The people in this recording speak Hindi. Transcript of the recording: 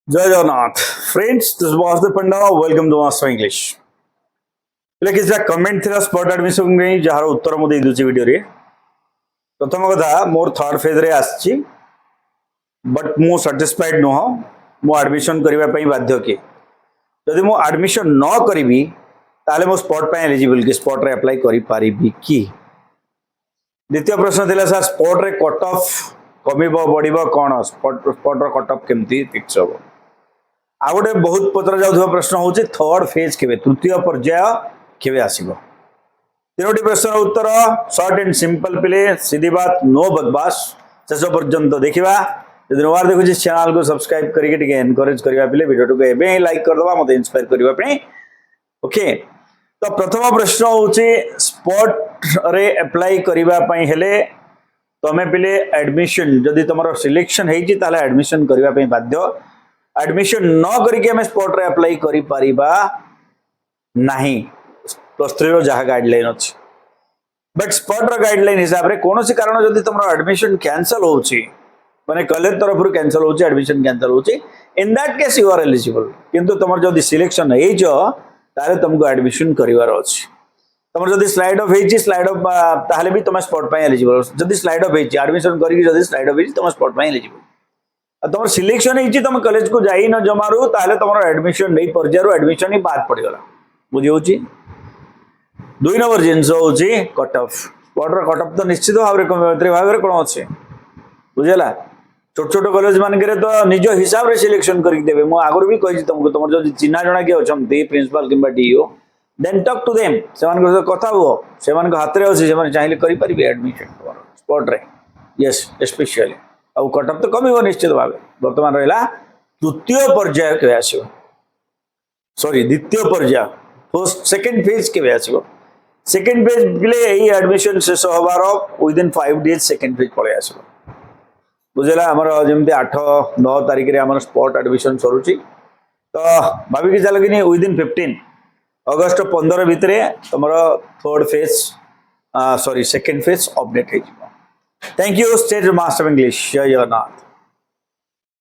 जय Jagannath friends, this was the panda welcome to master English. એટલે કે જે કમેન્ટ થિલા સ્પોટ એડમિશન નહીં ଯାହାର ଉତ୍ତର ମୁଁ ଦେଇ ଦଉଛି ଭିଡିଓରେ। ପ୍ରଥମ କଥା ମୋର ଥର୍ଡ ଫେଜ୍ ରେ ଆସିଛି, ବଟ୍ ମୁଁ ସାଟିସ୍ଫାଇଡ୍ ନୁହଁ। ମୁଁ ଆଡମିସନ କରିବା ପାଇଁ ବାଧ୍ୟ କି ଯଦି ମୁଁ ଆଡମିସନ ନ କରିବି ତାହେଲେ ମୁଁ ସ୍ପଟ ପାଇଁ ଏଲିଜିବल କି ସ୍ପଟ ରେ ଆପ୍ଲାଏ କରି ପାରିବି କି। ଦ୍ୱିତୀୟ ପ୍ରଶ୍ନ ଥିଲା ସାର୍ ସ୍ପଟ ରେ କଟ ଅଫ କମିବ ବଢିବ କ'ଣ, ସ୍ପଟ ର କଟ ଅଫ କେମିତି ଫିକ୍ସ ହେବ। आ गोटे बहुत पचरा जाऊा प्रश्न हूँ थर्ड फेज के तृतीय पर्याय केवे आसब। तीनोटी प्रश्न उत्तर सर्ट एंड सिंपल पिले सीधी बात नो बकवास शेष पर्यंत देखा। जो नुआ देखुँ चैनल को सब्सक्राइब करके एनकरेज करवा पिले वीडियो को एवं लाइक करदे मत इन्स्पायर करने। ओके, तो प्रथम प्रश्न हूँ स्पॉट रे अप्लाई करने हेले तमें पिले एडमिशन जदि तुम सिलेक्शन होता एडमिशन करने बाध्य। एडमिशन न करके हमें स्पॉट रे अप्लाई करि परिबा नहीं प्लस 3 रो जहा गाइडलाइन अछि। बट स्पॉट रो गाइडलाइन हिसाब रे कोनोसी कारण जदि तुमरो एडमिशन कैंसिल होछि माने कॉलेज तरफ रु कैंसिल होछि एडमिशन कैंसिल होछि in that case you are eligible. किंतु तुमर जदि सिलेक्शन हे जो तारे तुमको एडमिशन करिवार अछि। तुमर जदि स्लाइड ऑफ हेछि स्लाइड ऑफ ताहले भी तुम स्पॉट पे एलिजिबल। जदि स्लाइड ऑफ हेछि एडमिशन करिक जदि स्लाइड ऑफ हेछि तुम स्पॉट पे एलिजिबल। तुम सिलेक्शन होती तुम कॉलेज को जाई न जमारू ताहले तुम एडमिशन नहीं पर्यायरु एडमिशन ही बाद पड़गला बुझी होची। 2 नंबर जिनस होची कट ऑफ। स्पॉट रो कट ऑफ तो निश्चित भाव रे कमेत्री भाव रे कोन अछि बुझेला। छोट छोट कॉलेज मान करे तो निज हिसाब रे सिलेक्शन करि देबे। मु आगुर भी कहि तुमको तुम जो चिन्हा जणा के अछंती प्रिंसिपल किबा DO then talk to them सेमान को कथा हो सेमान को हाथ रे अछि सेमान चाहिले करि परिबे एडमिशन स्पॉट रे। यस स्पेशली आउ कट ऑफ तो कमी निश्चित भाव। बर्तमान रहा तृतीय पर्याय के आसो सॉरी द्वितीय पर्याय फर्स्ट सेकंड फेज के आसो। सेकंड फेज बिले यही एडमिशन शेष होबार विदिन 5 डेज सेकंड फेज पळे आसो बुझेला। हमर जेमते 8-9 तारिख रे हमर स्पॉट एडमिशन सरुची तो भाबी कि चल कि विदिन 15 अगस्त 15 भितरे तमरो third phase sorry second phase update है। Thank you, State Master of English. Jai Jagannath.